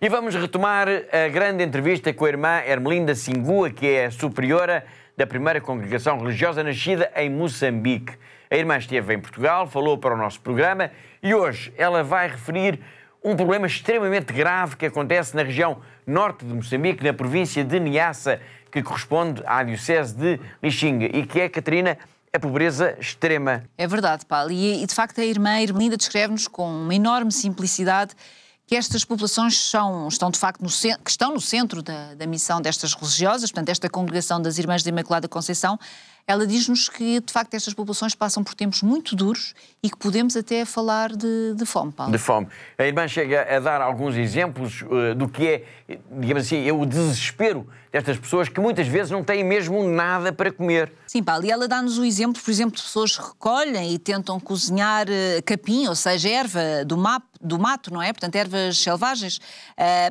E vamos retomar a grande entrevista com a irmã Ermelinda Singua, que é a superiora da primeira congregação religiosa nascida em Moçambique. A irmã esteve em Portugal, falou para o nosso programa e hoje ela vai referir um problema extremamente grave que acontece na região norte de Moçambique, na província de Niassa, que corresponde à diocese de Lixinga e que é, Catarina, a pobreza extrema. É verdade, Paulo. E de facto a irmã Ermelinda descreve-nos com uma enorme simplicidade que estas populações estão de facto no centro da missão destas religiosas, portanto, esta congregação das Irmãs da Imaculada Conceição. Ela diz-nos que, de facto, estas populações passam por tempos muito duros e que podemos até falar de fome, Paulo. De fome. A irmã chega a dar alguns exemplos do que é, digamos assim, o desespero destas pessoas que muitas vezes não têm mesmo nada para comer. Sim, Paulo, e ela dá-nos o exemplo, por exemplo, de pessoas que recolhem e tentam cozinhar capim, ou seja, erva do mato, não é? Portanto, ervas selvagens,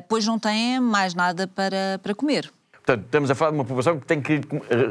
pois não têm mais nada para comer. Portanto, estamos a falar de uma população que tem que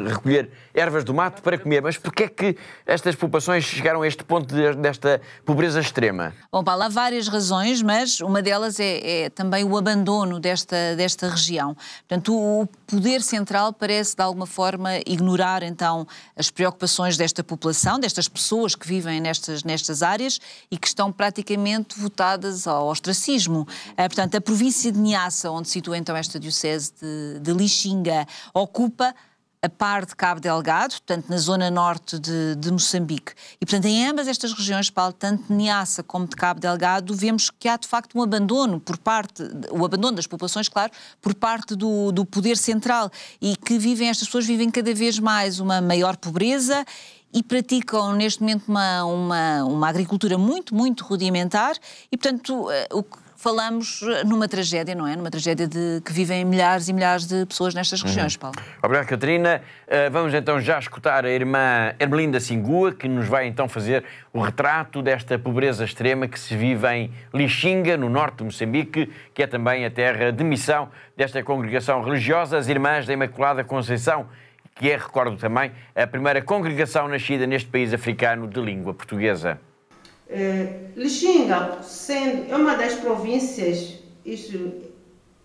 recolher ervas do mato para comer. Mas porquê é que estas populações chegaram a este ponto desta pobreza extrema? Bom, Paulo, há várias razões, mas uma delas é também o abandono desta região. Portanto, o poder central parece, de alguma forma, ignorar, então, as preocupações desta população, destas pessoas que vivem nestas áreas e que estão praticamente votadas ao ostracismo. Portanto, a província de Niassa, onde se situa, então, esta diocese de Lixinga, ocupa a par de Cabo Delgado, portanto, na zona norte de Moçambique. E, portanto, em ambas estas regiões, Paulo, tanto de Niassa como de Cabo Delgado, vemos que há, de facto, um abandono o abandono das populações, claro, por parte do poder central e que estas pessoas vivem cada vez mais uma maior pobreza e praticam, neste momento, uma agricultura muito, muito rudimentar e, portanto, o que falamos numa tragédia, não é? Numa tragédia que vivem milhares e milhares de pessoas nestas regiões, Paulo. Obrigado, Catarina. Vamos então já escutar a irmã Ermelinda Singua, que nos vai então fazer o retrato desta pobreza extrema que se vive em Lixinga, no norte de Moçambique, que é também a terra de missão desta congregação religiosa, as Irmãs da Imaculada Conceição, que é, recordo também, a primeira congregação nascida neste país africano de língua portuguesa. Lixinga é uma das províncias, isso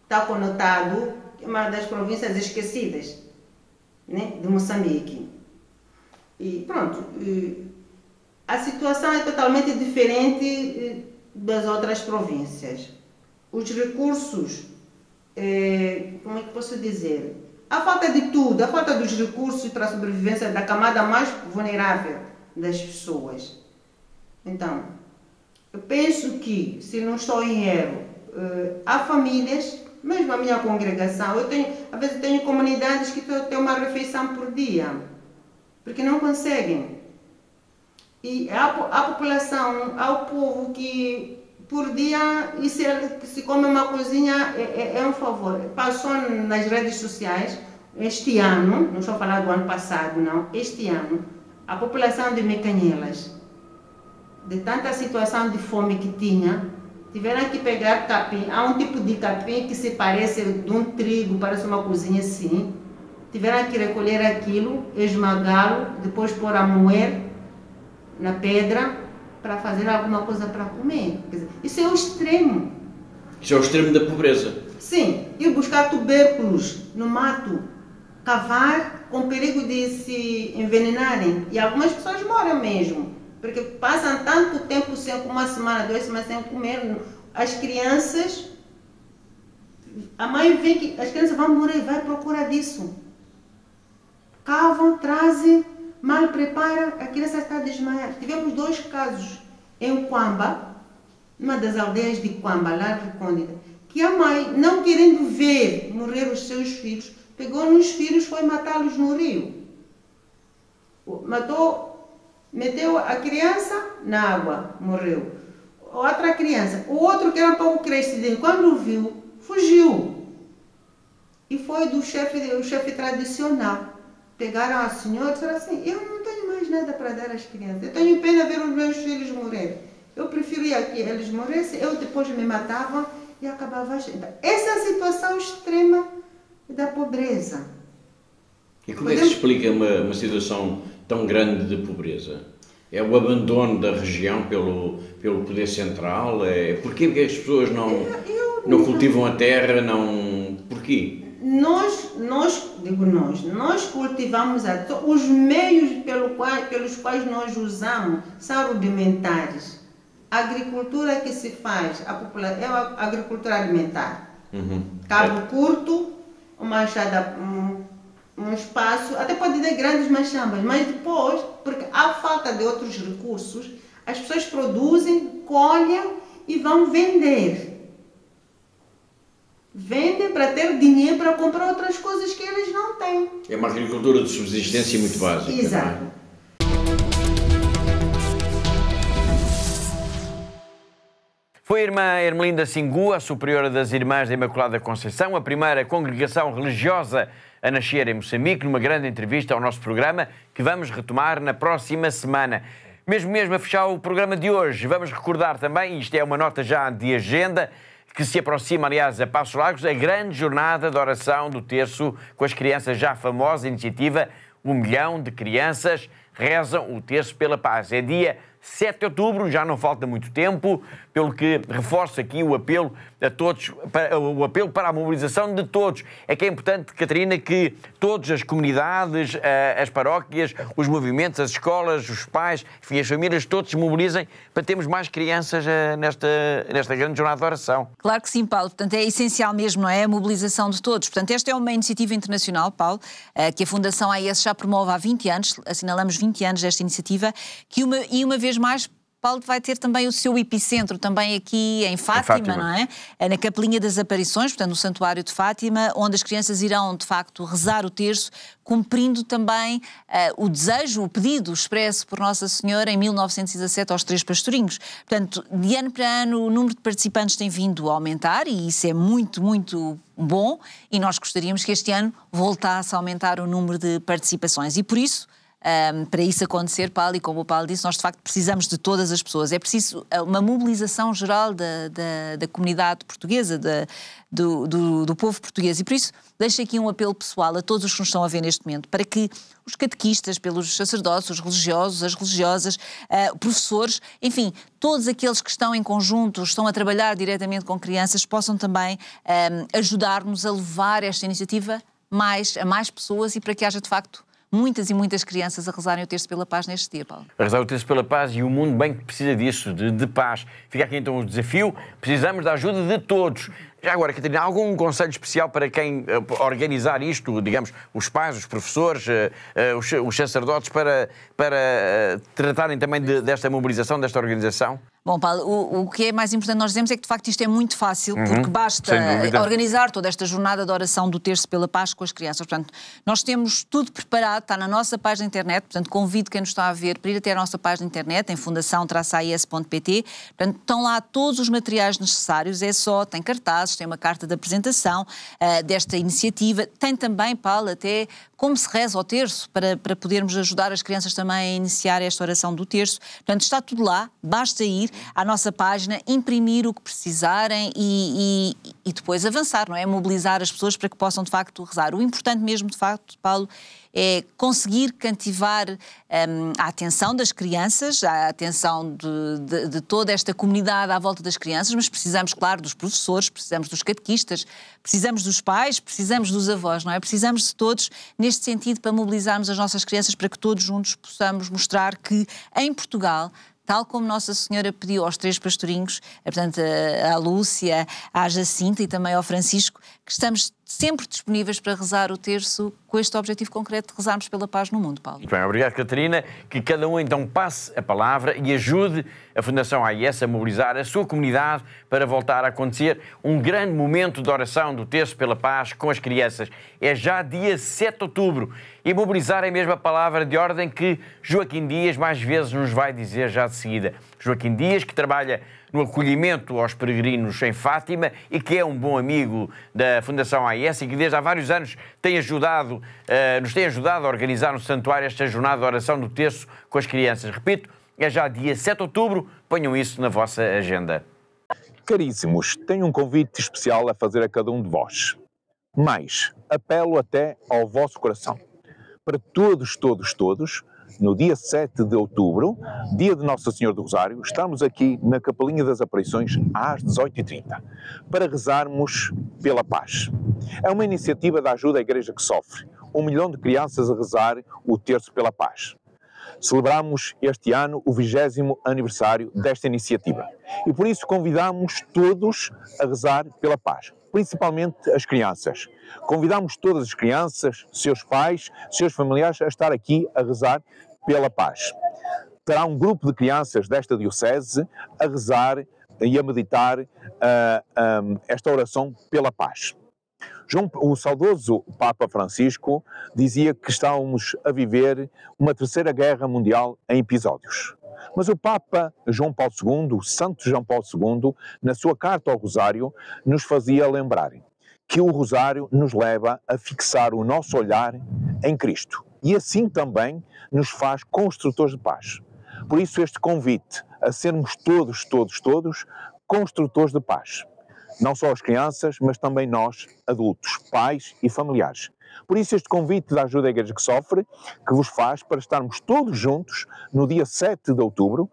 está conotado, é uma das províncias esquecidas, né, de Moçambique. E pronto, a situação é totalmente diferente das outras províncias. Os recursos, como é que posso dizer? A falta de tudo, a falta dos recursos para a sobrevivência da camada mais vulnerável das pessoas. Então, eu penso que, se não estou em erro, há famílias, mesmo a minha congregação, às vezes eu tenho comunidades que têm uma refeição por dia, porque não conseguem. E a população, ao povo que por dia, e se come uma cozinha, é um favor. Passou nas redes sociais, este ano, não estou a falar do ano passado, não, este ano, a população de Mecanhelas, de tanta situação de fome que tinha, tiveram que pegar capim. Há um tipo de capim que se parece de um trigo, parece uma cozinha assim. Tiveram que recolher aquilo, esmagá-lo, depois pôr a moer na pedra para fazer alguma coisa para comer. Quer dizer, isso é o extremo. Isso é o extremo da pobreza. Sim, ir buscar tubérculos no mato, cavar com perigo de se envenenarem. E algumas pessoas morrem mesmo. Porque passam tanto tempo sem, uma semana, 2 semanas sem comer. As crianças, a mãe vê que as crianças vão morrer e vai procurar disso. Cavam, trazem, mal preparam, a criança está desmaiada. Tivemos 2 casos em Quamba, uma das aldeias de Quamba, lá recôndita, que a mãe, não querendo ver morrer os seus filhos, pegou nos filhos e foi matá-los no rio. Meteu a criança na água, morreu. Outra criança, o outro que era um pouco crescido, quando viu, fugiu. E foi o chefe tradicional. Pegaram a senhora e disseram assim, eu não tenho mais nada para dar às crianças. Eu tenho pena de ver os meus filhos morrerem. Eu preferia que eles morressem, eu depois me matava e acabava. Essa é a situação extrema da pobreza. E como é que se explica uma situação tão grande de pobreza? É o abandono da região pelo poder central? Porquê que as pessoas não... Não cultivam a terra, não... Porquê? Nós cultivamos os meios pelos quais nós usamos são rudimentares. A agricultura que se faz, é a agricultura alimentar. Cabo curto, uma machada, um espaço, até pode ter grandes machambas, mas depois, porque há falta de outros recursos, as pessoas produzem, colhem e vão vender. Vendem para ter dinheiro para comprar outras coisas que eles não têm. É uma agricultura de subsistência muito básica. Exato. Foi a irmã Ermelinda Singu, a superiora das Irmãs da Imaculada Conceição, a primeira congregação religiosa a nascer em Moçambique, numa grande entrevista ao nosso programa, que vamos retomar na próxima semana. Mesmo a fechar o programa de hoje, vamos recordar também, isto é uma nota já de agenda, que se aproxima, aliás, a Passos Largos, a grande jornada de oração do terço com as crianças, já a famosa iniciativa 1 milhão de crianças rezam o terço pela paz. É dia 7 de outubro, já não falta muito tempo, pelo que reforço aqui o apelo a todos, o apelo para a mobilização de todos. É que é importante, Catarina, que todas as comunidades, as paróquias, os movimentos, as escolas, os pais, enfim, as famílias, todos se mobilizem para termos mais crianças nesta grande jornada de oração. Claro que sim, Paulo. Portanto, é essencial mesmo, não é? A mobilização de todos. Portanto, esta é uma iniciativa internacional, Paulo, que a Fundação AIS já promove há 20 anos, assinalamos 20 anos desta iniciativa, que uma vez mais, Paulo, vai ter também o seu epicentro também aqui em Fátima, não é? Na Capelinha das Aparições, portanto no Santuário de Fátima, onde as crianças irão, de facto, rezar o terço, cumprindo também o desejo, o pedido expresso por Nossa Senhora em 1917 aos 3 pastorinhos. Portanto, de ano para ano, o número de participantes tem vindo a aumentar e isso é muito, muito bom, e nós gostaríamos que este ano voltasse a aumentar o número de participações. E por isso, para isso acontecer, Paulo, e como o Paulo disse, nós de facto precisamos de todas as pessoas. É preciso uma mobilização geral da comunidade portuguesa, do povo português. E por isso deixo aqui um apelo pessoal a todos os que nos estão a ver neste momento, para que os catequistas, pelos sacerdotes, os religiosos, as religiosas, professores, enfim, todos aqueles que estão em conjunto, estão a trabalhar diretamente com crianças, possam também ajudar-nos a levar esta iniciativa a mais pessoas e para que haja de facto muitas e muitas crianças a rezarem o terço pela paz neste dia, Paulo. A rezar o terço pela paz, e o mundo bem que precisa disso, de paz. Fica aqui então o desafio, precisamos da ajuda de todos. Já agora, Catarina, algum conselho especial para quem organizar isto, digamos, os pais, os professores, os sacerdotes, para tratarem também desta mobilização, desta organização? Bom, Paulo, o que é mais importante nós dizemos é que de facto isto é muito fácil, porque basta organizar toda esta jornada de oração do terço pela paz com as crianças. Portanto, nós temos tudo preparado, está na nossa página de internet, portanto convido quem nos está a ver para ir até a nossa página de internet, em fundação-ais.pt. Portanto, estão lá todos os materiais necessários, tem cartazes, tem uma carta de apresentação desta iniciativa, tem também, Paulo, até como se reza o terço, para podermos ajudar as crianças também a iniciar esta oração do terço. Portanto, está tudo lá, basta ir à nossa página, imprimir o que precisarem e depois avançar, não é? Mobilizar as pessoas para que possam, de facto, rezar. O importante mesmo, de facto, Paulo, é conseguir cativar a atenção das crianças, a atenção de toda esta comunidade à volta das crianças, mas precisamos, claro, dos professores, precisamos dos catequistas, precisamos dos pais, precisamos dos avós, não é? Precisamos de todos neste sentido para mobilizarmos as nossas crianças para que todos juntos possamos mostrar que em Portugal, tal como Nossa Senhora pediu aos 3 pastorinhos, portanto, à Lúcia, à Jacinta e também ao Francisco, que estamos sempre disponíveis para rezar o terço com este objetivo concreto de rezarmos pela paz no mundo, Paulo. Muito bem, obrigado, Catarina. Que cada um então passe a palavra e ajude a Fundação AIS a mobilizar a sua comunidade para voltar a acontecer um grande momento de oração do terço pela paz com as crianças. É já dia 7 de outubro e mobilizar é mesmo a palavra de ordem que Joaquim Dias mais vezes nos vai dizer já de seguida. Joaquim Dias, que trabalha no acolhimento aos peregrinos em Fátima e que é um bom amigo da Fundação AIS e que desde há vários anos nos tem ajudado a organizar no santuário esta jornada de oração do terço com as crianças. Repito, é já dia 7 de outubro, ponham isso na vossa agenda. Caríssimos, tenho um convite especial a fazer a cada um de vós. Mas apelo até ao vosso coração, para todos, no dia 7 de outubro, dia de Nossa Senhora do Rosário, estamos aqui na Capelinha das Aparições às 18h30 para rezarmos pela paz. É uma iniciativa da ajuda à Igreja que Sofre. 1 milhão de crianças a rezar o terço pela paz. Celebramos este ano o 20º aniversário desta iniciativa e por isso convidamos todos a rezar pela paz, principalmente as crianças. Convidamos todas as crianças, seus pais, seus familiares a estar aqui a rezar pela paz. Terá um grupo de crianças desta diocese a rezar e a meditar esta oração pela paz. O saudoso Papa Francisco dizia que estávamos a viver uma terceira guerra mundial em episódios. Mas o Papa João Paulo II, o Santo João Paulo II, na sua carta ao Rosário, nos fazia lembrar que o Rosário nos leva a fixar o nosso olhar em Cristo e assim também nos faz construtores de paz. Por isso este convite a sermos todos construtores de paz. Não só as crianças, mas também nós, adultos, pais e familiares. Por isso este convite da ajuda à Igreja que Sofre, que vos faz para estarmos todos juntos no dia 7 de outubro,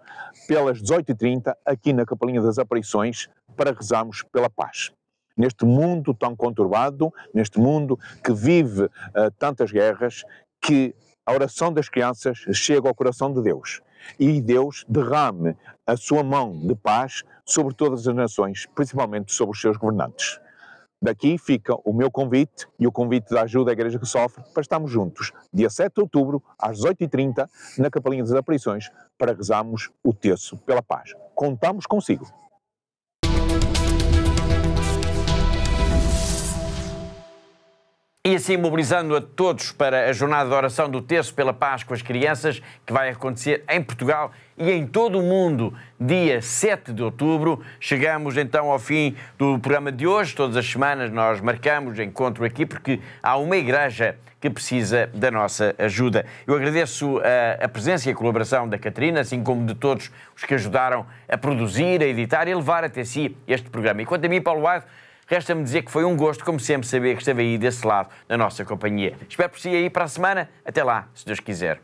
pelas 18h30, aqui na Capelinha das Aparições, para rezarmos pela paz. Neste mundo tão conturbado, neste mundo que vive tantas guerras, que a oração das crianças chega ao coração de Deus. E Deus derrame a sua mão de paz sobre todas as nações, principalmente sobre os seus governantes. Daqui fica o meu convite e o convite da ajuda à Igreja que Sofre para estarmos juntos, dia 7 de outubro, às 18h30, na Capelinha das Aparições, para rezarmos o terço pela paz. Contamos consigo. E assim, mobilizando a todos para a jornada de oração do Terço pela Paz com as crianças, que vai acontecer em Portugal e em todo o mundo, dia 7 de outubro. Chegamos então ao fim do programa de hoje. Todas as semanas nós marcamos encontro aqui porque há uma igreja que precisa da nossa ajuda. Eu agradeço a presença e a colaboração da Catarina, assim como de todos os que ajudaram a produzir, a editar e a levar até si este programa. E quanto a mim, Paulo Aide, resta-me dizer que foi um gosto, como sempre, saber que esteve aí desse lado, na nossa companhia. Espero por si aí para a semana. Até lá, se Deus quiser.